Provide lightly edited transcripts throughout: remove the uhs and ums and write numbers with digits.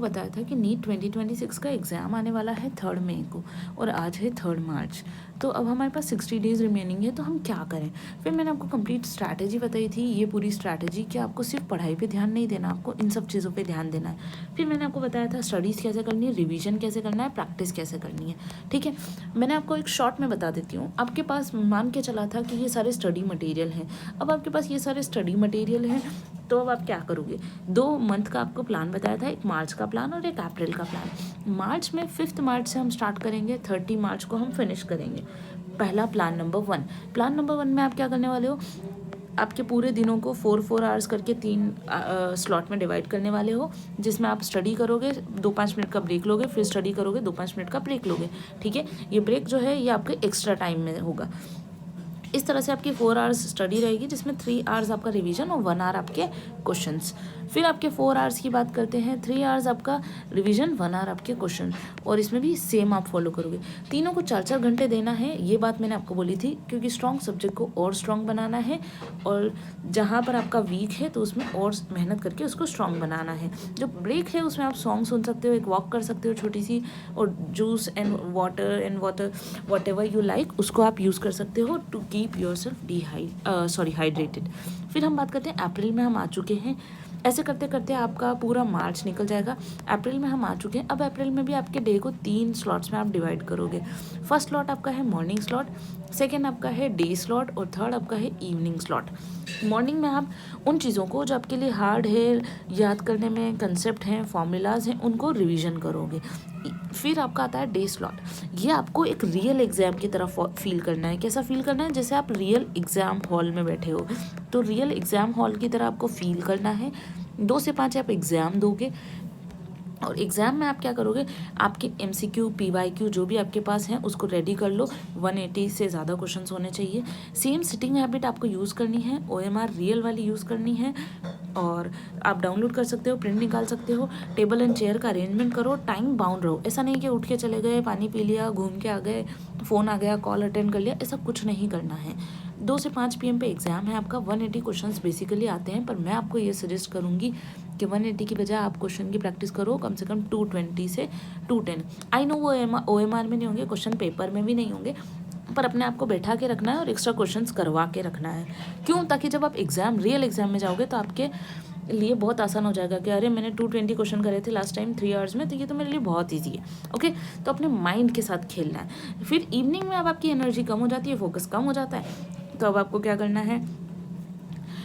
बताया था कि नीट 2026 का एग्ज़ाम आने वाला है 3 मई को और आज है 3 मार्च। तो अब हमारे पास 60 डेज़ रिमेनिंग है, तो हम क्या करें? फिर मैंने आपको कंप्लीट स्ट्रैटेजी बताई थी, ये पूरी स्ट्रैटेजी कि आपको सिर्फ पढ़ाई पे ध्यान नहीं देना, आपको इन सब चीज़ों पे ध्यान देना है। फिर मैंने आपको बताया था स्टडीज़ कैसे करनी है, रिवीजन कैसे करना है, प्रैक्टिस कैसे करनी है। ठीक है, मैंने आपको एक शॉर्ट में बता देती हूँ। आपके पास मान के चला था कि ये सारे स्टडी मटेरियल हैं। अब आपके पास ये सारे स्टडी मटेरियल हैं, तो अब आप क्या करोगे? 2 मंथ का आपको प्लान बताया था, एक मार्च का प्लान और एक अप्रैल का प्लान। मार्च में 5 मार्च से हम स्टार्ट करेंगे, 30 मार्च को हम फिनिश करेंगे। पहला प्लान नंबर 1। प्लान नंबर 1 में आप क्या करने वाले हो? आपके पूरे दिनों को 4 आवर्स करके 3 स्लॉट में डिवाइड करने वाले हो, जिसमें आप स्टडी करोगे, 2-5 मिनट का ब्रेक लोगे, फिर स्टडी करोगे, 2-5 मिनट का ब्रेक लोगे। ठीक है, ये ब्रेक जो है ये आपके एक्स्ट्रा टाइम में होगा। इस तरह से आपकी 4 आवर्स स्टडी रहेगी, जिसमें 3 आवर्स आपका रिवीजन और 1 आवर आपके क्वेश्चंस। फिर आपके 4 आवर्स की बात करते हैं, 3 आवर्स आपका रिवीजन, 1 आवर आपके क्वेश्चन, और इसमें भी सेम आप फॉलो करोगे। तीनों को 4-4 घंटे देना है, ये बात मैंने आपको बोली थी, क्योंकि स्ट्रॉन्ग सब्जेक्ट को और स्ट्रॉन्ग बनाना है, और जहाँ पर आपका वीक है तो उसमें और मेहनत करके उसको स्ट्रॉन्ग बनाना है। जो ब्रेक है उसमें आप सॉन्ग सुन सकते हो, एक वॉक कर सकते हो छोटी सी, और juice and water whatever you like, उसको आप यूज़ कर सकते हो to keep yourself hydrated. फिर हम बात करते हैं, अप्रैल में हम आ चुके हैं। ऐसे करते करते आपका पूरा मार्च निकल जाएगा। अप्रैल में हम आ चुके हैं। अब अप्रैल में भी आपके डे को 3 स्लॉट्स में आप डिवाइड करोगे। फर्स्ट स्लॉट आपका है मॉर्निंग स्लॉट, सेकेंड आपका है डे स्लॉट, और थर्ड आपका है इवनिंग स्लॉट। मॉर्निंग में आप उन चीज़ों को जो आपके लिए हार्ड है, याद करने में कंसेप्ट हैं, फॉर्मूलाज हैं, उनको रिवीजन करोगे। फिर आपका आता है डे स्लॉट। ये आपको एक रियल एग्ज़ाम की तरह फील करना है। कैसा फील करना है? जैसे आप रियल एग्ज़ाम हॉल में बैठे हो, तो रियल एग्ज़ाम हॉल की तरह आपको फील करना है। 2 से 5 आप एग्ज़ाम दोगे, और एग्ज़ाम में आप क्या करोगे? आपके MCQ PYQ जो भी आपके पास हैं उसको रेडी कर लो। 180 से ज़्यादा क्वेश्चंस होने चाहिए। सेम सिटिंग हैबिट आपको यूज़ करनी है, OMR रियल वाली यूज़ करनी है, और आप डाउनलोड कर सकते हो, प्रिंट निकाल सकते हो। टेबल एंड चेयर का अरेंजमेंट करो, टाइम बाउंड रहो। ऐसा नहीं कि उठ के चले गए, पानी पी लिया, घूम के आ गए, फ़ोन आ गया, कॉल अटेंड कर लिया, ऐसा कुछ नहीं करना है। 2 से 5 PM पे एग्ज़ाम है आपका। 180 क्वेश्चंस बेसिकली आते हैं, पर मैं आपको ये सजेस्ट करूँगी कि 180 की बजाय आप क्वेश्चन की प्रैक्टिस करो कम से कम 220 से 210। आई नो वो OMR में नहीं होंगे, क्वेश्चन पेपर में भी नहीं होंगे, पर अपने आप को बैठा के रखना है और एक्स्ट्रा क्वेश्चंस करवा के रखना है। क्यों? ताकि जब आप रियल एग्ज़ाम में जाओगे तो आपके लिए बहुत आसान हो जाएगा कि अरे मैंने 220 क्वेश्चन करे थे लास्ट टाइम 3 आवर्स में, तो ये तो मेरे लिए बहुत ईजी है। ओके, तो अपने माइंड के साथ खेलना है। फिर इवनिंग में अब आपकी एनर्जी कम हो जाती है, फोकस कम हो जाता है, तो अब आपको क्या करना है?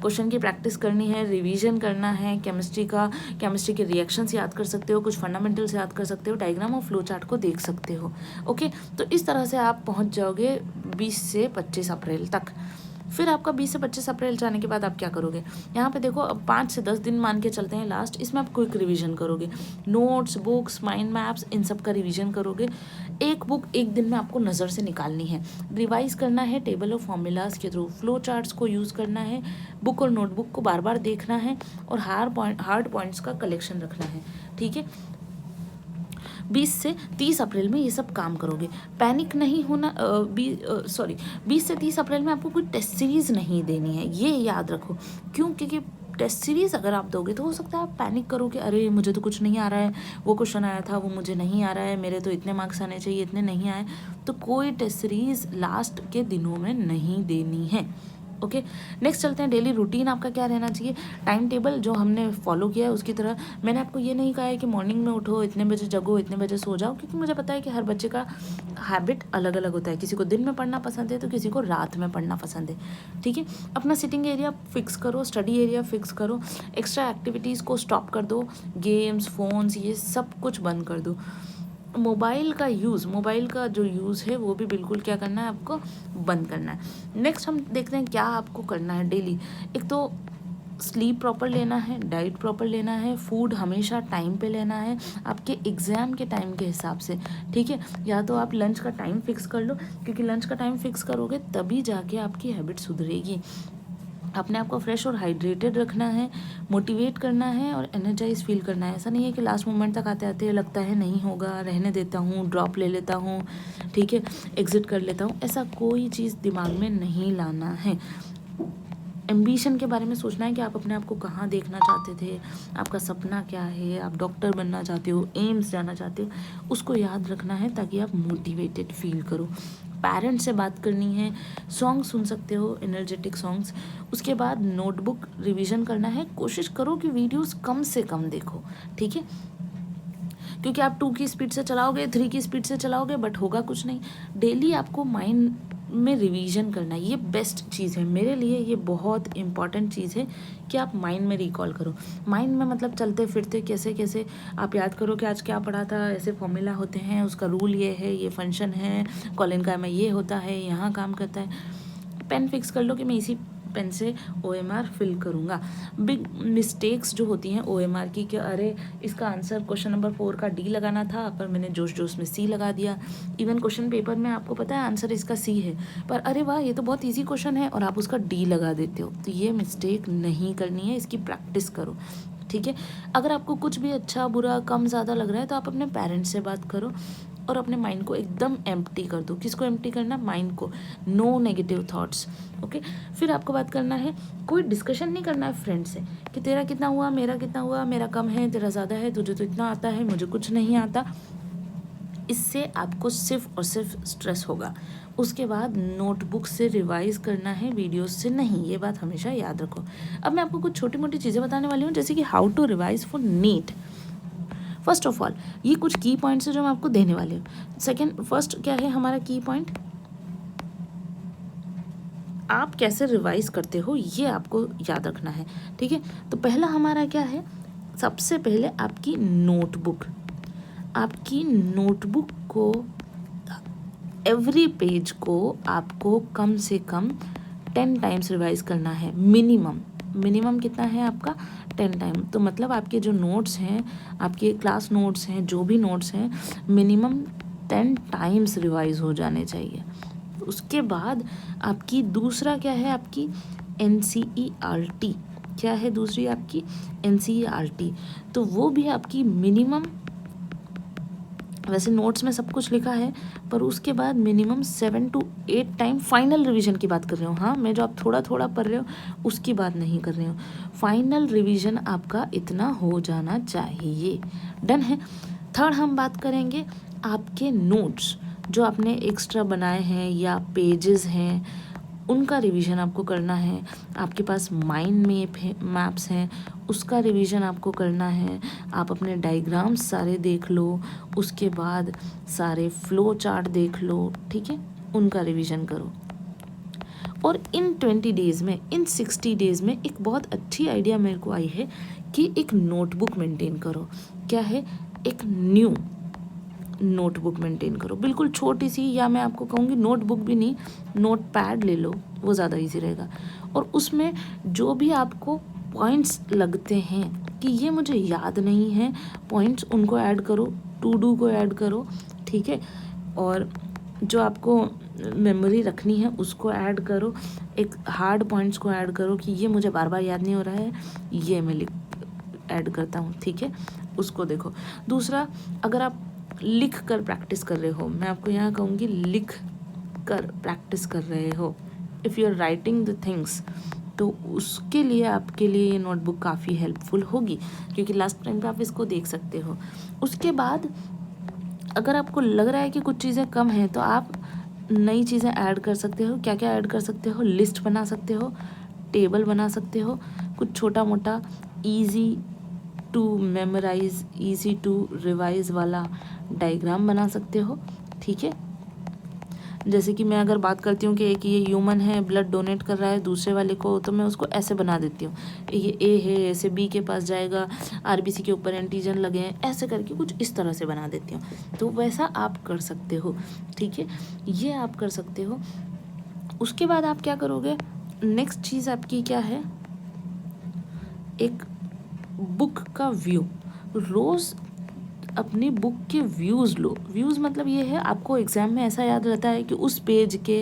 क्वेश्चन की प्रैक्टिस करनी है, रिवीजन करना है, केमिस्ट्री के रिएक्शंस याद कर सकते हो, कुछ फंडामेंटल्स याद कर सकते हो, डायग्राम और फ्लो चार्ट को देख सकते हो। ओके, तो इस तरह से आप पहुंच जाओगे 20 से 25 अप्रैल तक। फिर आपका 20 से 25 अप्रैल जाने के बाद आप क्या करोगे? यहाँ पे देखो, अब 5 से 10 दिन मान के चलते हैं लास्ट, इसमें आप क्विक रिवीजन करोगे। नोट्स, बुक्स, माइंड मैप्स, इन सब का रिवीजन करोगे। एक बुक एक दिन में आपको नज़र से निकालनी है, रिवाइज करना है टेबल ऑफ फॉर्मूलाज के थ्रू, फ्लो चार्ट्स को यूज़ करना है, बुक और नोटबुक को बार बार देखना है, और हार्ड पॉइंट्स का कलेक्शन रखना है। ठीक है, 20 से 30 अप्रैल में ये सब काम करोगे। पैनिक नहीं होना। 20 से 30 अप्रैल में आपको कोई टेस्ट सीरीज़ नहीं देनी है, ये याद रखो। क्यों? क्योंकि टेस्ट सीरीज़ अगर आप दोगे तो हो सकता है आप पैनिक करो कि अरे मुझे तो कुछ नहीं आ रहा है, वो क्वेश्चन आया था वो मुझे नहीं आ रहा है, मेरे तो इतने मार्क्स आने चाहिए, इतने नहीं आए। तो कोई टेस्ट सीरीज़ लास्ट के दिनों में नहीं देनी है। ओके, नेक्स्ट चलते हैं, डेली रूटीन आपका क्या रहना चाहिए। टाइम टेबल जो हमने फॉलो किया है उसकी तरह। मैंने आपको ये नहीं कहा है कि मॉर्निंग में उठो, इतने बजे जगो, इतने बजे सो जाओ, क्योंकि मुझे पता है कि हर बच्चे का हैबिट अलग अलग होता है। किसी को दिन में पढ़ना पसंद है तो किसी को रात में पढ़ना पसंद है। ठीक है, अपना सिटिंग एरिया फिक्स करो, स्टडी एरिया फिक्स करो, एक्स्ट्रा एक्टिविटीज़ को स्टॉप कर दो, गेम्स, फ़ोन्स, ये सब कुछ बंद कर दो। मोबाइल का जो यूज़ है वो भी बिल्कुल क्या करना है आपको? बंद करना है। नेक्स्ट हम देखते हैं क्या आपको करना है डेली। एक तो स्लीप प्रॉपर लेना है, डाइट प्रॉपर लेना है, फूड हमेशा टाइम पे लेना है, आपके एग्ज़ाम के टाइम के हिसाब से। ठीक है, या तो आप लंच का टाइम फिक्स कर लो, क्योंकि लंच का टाइम फिक्स करोगे तभी जाके आपकी हैबिट सुधरेगी। अपने आप को फ्रेश और हाइड्रेटेड रखना है, मोटिवेट करना है और एनर्जाइज फील करना है। ऐसा नहीं है कि लास्ट मोमेंट तक आते आते लगता है नहीं होगा, रहने देता हूँ, ड्रॉप ले लेता हूँ, ठीक है, एग्जिट कर लेता हूँ, ऐसा कोई चीज़ दिमाग में नहीं लाना है। एम्बिशन के बारे में सोचना है कि आप अपने आप को कहाँ देखना चाहते थे, आपका सपना क्या है, आप डॉक्टर बनना चाहते हो, एम्स जाना चाहते हो, उसको याद रखना है ताकि आप मोटिवेटेड फील करो। पेरेंट्स से बात करनी है, सॉन्ग सुन सकते हो एनर्जेटिक सॉन्ग्स। उसके बाद नोटबुक रिवीजन करना है, कोशिश करो कि वीडियोस कम से कम देखो, ठीक है, क्योंकि आप 2 की स्पीड से चलाओगे, 3 की स्पीड से चलाओगे बट होगा कुछ नहीं। डेली आपको माइंड में रिवीजन करना है, ये बेस्ट चीज़ है मेरे लिए, ये बहुत इंपॉर्टेंट चीज़ है कि आप माइंड में रिकॉल करो। माइंड में मतलब चलते फिरते कैसे कैसे आप याद करो कि आज क्या पढ़ा था, ऐसे फॉर्मूला होते हैं, उसका रूल ये है, ये फंक्शन है, कॉलिन का में ये होता है, यहाँ काम करता है। पेन फिक्स कर लो कि मैं इसी पेन से OMR फिल करूँगा। बिग मिस्टेक्स जो होती हैं OMR की कि अरे इसका आंसर क्वेश्चन नंबर 4 का D लगाना था पर मैंने जोश जोश में C लगा दिया। इवन क्वेश्चन पेपर में आपको पता है आंसर इसका C है, पर अरे वाह ये तो बहुत ईजी क्वेश्चन है और आप उसका D लगा देते हो। तो ये मिस्टेक नहीं करनी है, इसकी प्रैक्टिस करो, ठीक है। अगर आपको कुछ भी अच्छा बुरा कम ज़्यादा लग रहा है तो आप अपने पेरेंट्स से बात करो और अपने माइंड को एकदम एम्प्टी कर दो। किसको एम्प्टी करना? माइंड को। No negative thoughts, okay. फिर आपको बात करना है, कोई डिस्कशन नहीं करना है फ्रेंड से कि तेरा कितना हुआ, मेरा कितना हुआ, मेरा कम है, तेरा ज़्यादा है, तुझे तो इतना आता है, मुझे कुछ नहीं आता। इससे आपको सिर्फ और सिर्फ स्ट्रेस होगा। उसके बाद नोटबुक से रिवाइज करना है, वीडियोस से नहीं, ये बात हमेशा याद रखो। अब मैं आपको कुछ छोटी मोटी चीज़ें बताने वाली हूँ, जैसे कि how to revise for NEET. First of all ये कुछ की पॉइंट्स है जो मैं आपको देने वाली हूँ। सेकेंड, फर्स्ट क्या है हमारा की पॉइंट, आप कैसे रिवाइज करते हो ये आपको याद रखना है, ठीक है। तो पहला हमारा क्या है, सबसे पहले आपकी नोटबुक, आपकी नोटबुक को एवरी पेज को आपको कम से कम 10 टाइम्स रिवाइज करना है, मिनिमम कितना है आपका 10 टाइम। तो मतलब आपके जो नोट्स हैं, आपके क्लास नोट्स हैं, जो भी नोट्स हैं, मिनिमम 10 टाइम्स रिवाइज हो जाने चाहिए। उसके बाद आपकी दूसरा क्या है, आपकी NCERT, क्या है दूसरी आपकी NCERT, तो वो भी आपकी मिनिमम, वैसे नोट्स में सब कुछ लिखा है पर उसके बाद minimum 7 to 8 time final revision की बात कर रही हूँ। हाँ, मैं जो आप थोड़ा थोड़ा पढ़ रहे हो उसकी बात नहीं कर रही हूँ, फाइनल रिवीजन आपका इतना हो जाना चाहिए। डन है। थर्ड हम बात करेंगे आपके नोट्स जो आपने एक्स्ट्रा बनाए हैं या पेजेस हैं, उनका रिवीजन आपको करना है। आपके पास माइंड मैप्स हैं, उसका रिवीजन आपको करना है। आप अपने डायग्राम्स सारे देख लो, उसके बाद सारे फ्लो चार्ट देख लो, ठीक है, उनका रिवीजन करो। और इन 20 डेज़ में, इन 60 डेज़ में एक बहुत अच्छी आइडिया मेरे को आई है कि एक नोटबुक मेंटेन करो। क्या है? एक न्यू नोटबुक मेंटेन करो, बिल्कुल छोटी सी, या मैं आपको कहूँगी नोटबुक भी नहीं, नोट पैड ले लो, वो ज़्यादा इजी रहेगा। और उसमें जो भी आपको पॉइंट्स लगते हैं कि ये मुझे याद नहीं है, पॉइंट्स उनको ऐड करो, टू डू को ऐड करो, ठीक है, और जो आपको मेमोरी रखनी है उसको ऐड करो, एक हार्ड पॉइंट्स को ऐड करो कि ये मुझे बार बार याद नहीं हो रहा है, ये मैं ऐड करता हूँ, ठीक है, उसको देखो। दूसरा, अगर आप लिख कर प्रैक्टिस कर रहे हो, मैं आपको यहाँ कहूँगी लिख कर प्रैक्टिस कर रहे हो, if you are writing the things, तो उसके लिए आपके लिए ये नोटबुक काफ़ी हेल्पफुल होगी, क्योंकि लास्ट टाइम पे आप इसको देख सकते हो। उसके बाद अगर आपको लग रहा है कि कुछ चीज़ें कम हैं तो आप नई चीज़ें ऐड कर सकते हो। क्या क्या ऐड कर सकते हो? लिस्ट बना सकते हो, टेबल बना सकते हो, कुछ छोटा मोटा easy to memorise, easy to revise वाला डायग्राम बना सकते हो, ठीक है। जैसे कि मैं अगर बात करती हूँ कि एक ये ह्यूमन है, ब्लड डोनेट कर रहा है दूसरे वाले को, तो मैं उसको ऐसे बना देती हूँ, ये ए है, ऐसे बी के पास जाएगा, RBC के ऊपर एंटीजन लगे हैं, ऐसे करके कुछ इस तरह से बना देती हूँ। तो वैसा आप कर सकते हो, ठीक है, ये आप कर सकते हो। उसके बाद आप क्या करोगे, नेक्स्ट चीज़ आपकी क्या है, एक बुक का व्यू। रोज़ अपनी बुक के व्यूज़ लो। व्यूज़ मतलब ये है, आपको एग्ज़ाम में ऐसा याद रहता है कि उस पेज के,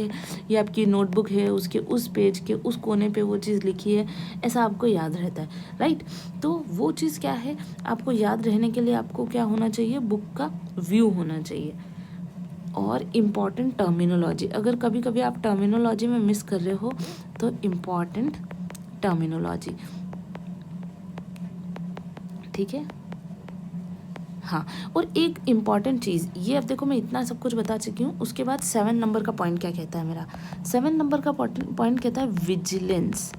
ये आपकी नोटबुक है, उसके उस पेज के उस कोने पे वो चीज़ लिखी है, ऐसा आपको याद रहता है, राइट। तो वो चीज़ क्या है, आपको याद रहने के लिए आपको क्या होना चाहिए, बुक का व्यू होना चाहिए। और इम्पॉर्टेंट टर्मिनोलॉजी, अगर कभी कभी आप टर्मिनोलॉजी में मिस कर रहे हो तो इम्पॉर्टेंट टर्मिनोलॉजी, ठीक है। हाँ, और एक इम्पॉर्टेंट चीज़ ये, अब देखो मैं इतना सब कुछ बता चुकी हूँ, उसके बाद 7 नंबर का पॉइंट क्या कहता है मेरा। 7 नंबर का पॉइंट कहता है विजिलेंस।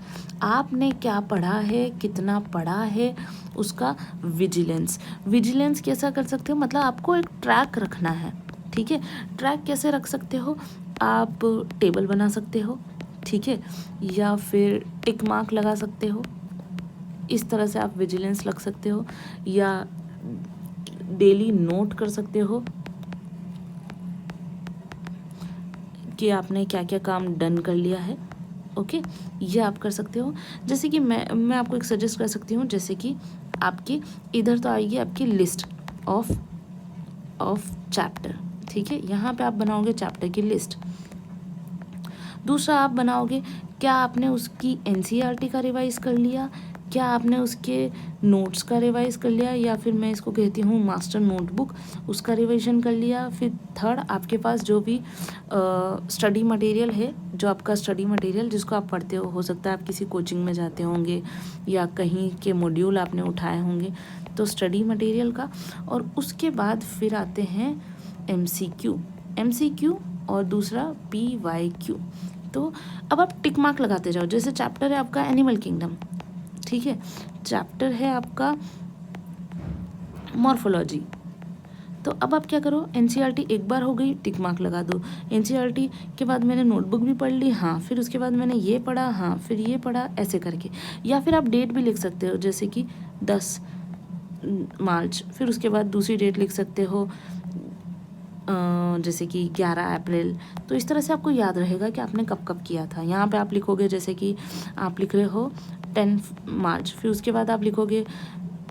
आपने क्या पढ़ा है, कितना पढ़ा है, उसका विजिलेंस। विजिलेंस कैसा कर सकते हो, मतलब आपको एक ट्रैक रखना है, ठीक है। ट्रैक कैसे रख सकते हो, आप टेबल बना सकते हो, ठीक है, या फिर टिक मार्क लगा सकते हो, इस तरह से आप विजिलेंस रख सकते हो, या डेली नोट कर सकते हो कि आपने क्या क्या काम डन कर लिया है, ओके, ये आप कर सकते हो। जैसे कि मैं आपको एक सजेस्ट कर सकती हूँ, जैसे कि आपकी इधर तो आएगी आपकी लिस्ट ऑफ चैप्टर, ठीक है, यहाँ पे आप बनाओगे चैप्टर की लिस्ट। दूसरा आप बनाओगे, क्या आपने उसकी एनसीईआरटी का रिवाइज कर लिया, क्या आपने उसके नोट्स का रिवाइज कर लिया, या फिर मैं इसको कहती हूँ मास्टर नोटबुक, उसका रिवीजन कर लिया। फिर थर्ड, आपके पास जो भी स्टडी मटेरियल है, जो आपका स्टडी मटेरियल जिसको आप पढ़ते हो सकता है आप किसी कोचिंग में जाते होंगे या कहीं के मॉड्यूल आपने उठाए होंगे, तो स्टडी मटेरियल का। और उसके बाद फिर आते हैं एमसीक्यू और दूसरा PYQ। तो अब आप टिक मार्क लगाते जाओ। जैसे चैप्टर है आपका एनिमल किंगडम, ठीक है, चैप्टर है आपका मॉर्फोलॉजी, तो अब आप क्या करो, एनसीईआरटी एक बार हो गई, टिक मार्क लगा दो। एनसीईआरटी के बाद मैंने नोटबुक भी पढ़ ली, हाँ, फिर उसके बाद मैंने ये पढ़ा, हाँ, फिर ये पढ़ा, ऐसे करके। या फिर आप डेट भी लिख सकते हो, जैसे कि 10 मार्च, फिर उसके बाद दूसरी डेट लिख सकते हो, जैसे कि 11 अप्रैल। तो इस तरह से आपको याद रहेगा कि आपने कब कब किया था। यहाँ पे आप लिखोगे, जैसे कि आप लिख रहे हो 10 मार्च, फिर उसके बाद आप लिखोगे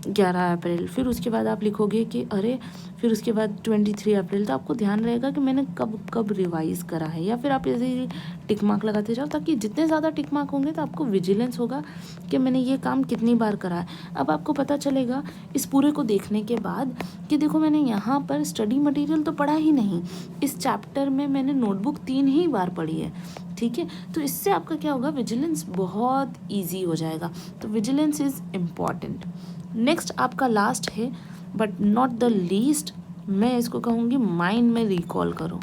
11 अप्रैल, फिर उसके बाद आप लिखोगे कि अरे, फिर उसके बाद 23 अप्रैल। तो आपको ध्यान रहेगा कि मैंने कब कब रिवाइज करा है। या फिर आप ऐसे ही टिक मार्क लगाते जाओ, ताकि जितने ज़्यादा टिक मार्क होंगे तो आपको विजिलेंस होगा कि मैंने ये काम कितनी बार करा है। अब आपको पता चलेगा इस पूरे को देखने के बाद कि देखो मैंने यहाँ पर स्टडी मटेरियल तो पढ़ा ही नहीं, इस चैप्टर में मैंने नोटबुक 3 ही बार पढ़ी है, ठीक है। तो इससे आपका क्या होगा, विजिलेंस बहुत ईजी हो जाएगा। तो विजिलेंस इज़ इम्पॉर्टेंट। नेक्स्ट आपका लास्ट है, बट नॉट द लीस्ट, मैं इसको कहूँगी माइंड में रिकॉल करो।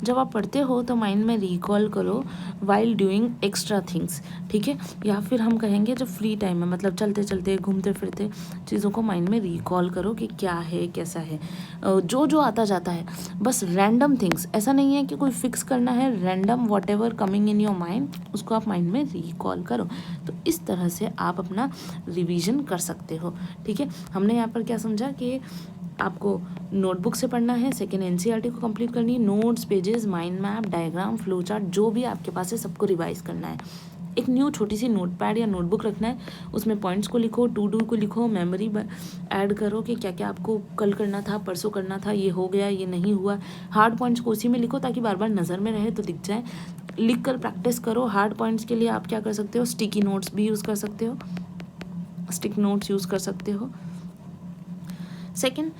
जब आप पढ़ते हो तो माइंड में रिकॉल करो वाइल डूइंग एक्स्ट्रा थिंग्स, ठीक है। या फिर हम कहेंगे जब फ्री टाइम में, मतलब चलते चलते घूमते फिरते चीज़ों को माइंड में रिकॉल करो कि क्या है, कैसा है, जो जो आता जाता है, बस रैंडम थिंग्स। ऐसा नहीं है कि कोई फिक्स करना है, random what ever coming in your mind, उसको आप माइंड में रिकॉल करो। तो इस तरह से आप अपना रिवीजन कर सकते हो, ठीक है। हमने यहाँ पर क्या समझा कि आपको नोटबुक से पढ़ना है, सेकेंड एनसीईआरटी को कंप्लीट करनी है, notes, pages, mind map, diagram, flow chart, जो भी आपके पास है सबको रिवाइज करना है। एक न्यू छोटी सी नोटपैड या नोटबुक रखना है, उसमें पॉइंट्स को लिखो, टू डू को लिखो, मेमोरी ऐड करो कि क्या क्या आपको कल करना था, परसों करना था, ये हो गया, ये नहीं हुआ। हार्ड पॉइंट्स को उसी में लिखो ताकि बार बार नज़र में रहे तो दिख जाए। लिख कर प्रैक्टिस करो। हार्ड पॉइंट्स के लिए आप क्या कर सकते हो, स्टिकी नोट्स भी यूज़ कर सकते हो, स्टिक नोट्स यूज़ कर सकते हो। सेकेंड,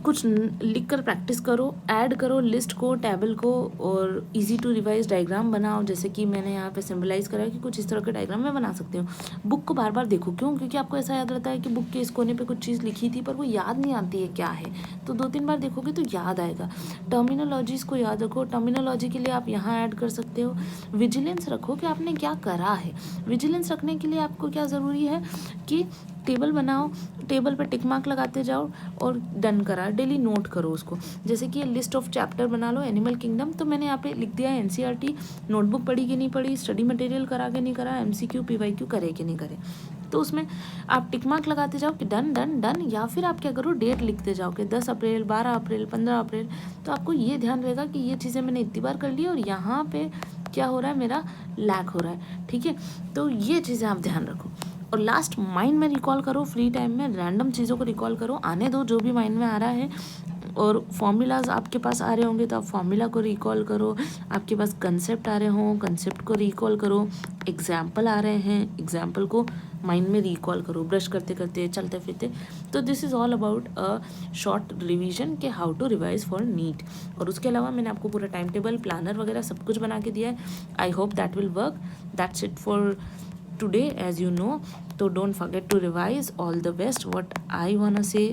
कुछ लिख कर प्रैक्टिस करो, ऐड करो लिस्ट को, टेबल को, और इजी टू रिवाइज डायग्राम बनाओ। जैसे कि मैंने यहाँ पे सिंबलाइज करा है कि कुछ इस तरह के डायग्राम मैं बना सकती हूँ। बुक को बार बार देखो, क्यों, क्योंकि आपको ऐसा याद रहता है कि बुक के इस कोने पे कुछ चीज़ लिखी थी पर वो याद नहीं आती है क्या है, तो 2-3 बार देखोगे तो याद आएगा। टर्मिनोलॉजीज़ को याद रखो, टर्मिनोलॉजी के लिए आप यहाँ ऐड कर सकते हो। विजिलेंस रखो कि आपने क्या करा है। विजिलेंस रखने के लिए आपको क्या ज़रूरी है कि टेबल बनाओ, टेबल पर टिक मार्क लगाते जाओ और डन करा, डेली नोट करो उसको। जैसे कि लिस्ट ऑफ चैप्टर बना लो एनिमल किंगडम, तो मैंने यहाँ पे लिख दिया एनसीईआरटी, नोटबुक पढ़ी कि नहीं पढ़ी, स्टडी मटेरियल करा के नहीं करा, एमसीक्यू PYQ करे कि नहीं करे। तो उसमें आप टिक मार्क लगाते जाओ कि डन डन डन, या फिर आप क्या करो, डेट लिखते जाओ कि 10 अप्रैल, 12 अप्रैल, 15 अप्रैल। तो आपको ये ध्यान रहेगा कि ये चीज़ें मैंने इतनी बार कर ली और यहाँ पे क्या हो रहा है, मेरा लैक हो रहा है, ठीक है। तो ये चीज़ें आप ध्यान रखो। और लास्ट, माइंड में रिकॉल करो, फ्री टाइम में रैंडम चीज़ों को रिकॉल करो, आने दो जो भी माइंड में आ रहा है। और फॉर्मूलाज आपके पास आ रहे होंगे तो आप फॉर्मूला को रिकॉल करो, आपके पास कंसेप्ट आ रहे हों, कंसेप्ट को रिकॉल करो, एग्जाम्पल आ रहे हैं, एग्जाम्पल को माइंड में रिकॉल करो, ब्रश करते करते, चलते फिरते। तो this is all about a short revision के how to revise for NEET. और उसके अलावा मैंने आपको पूरा टाइम टेबल, प्लानर वगैरह सब कुछ बना के दिया है। I hope that will work. That's it for today, as you know. So don't forget to revise. All the best, what I wanna say.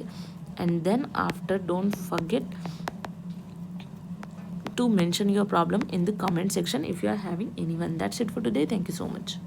And then after, don't forget to mention your problem in the comment section if you are having anyone. That's it for today. Thank you so much.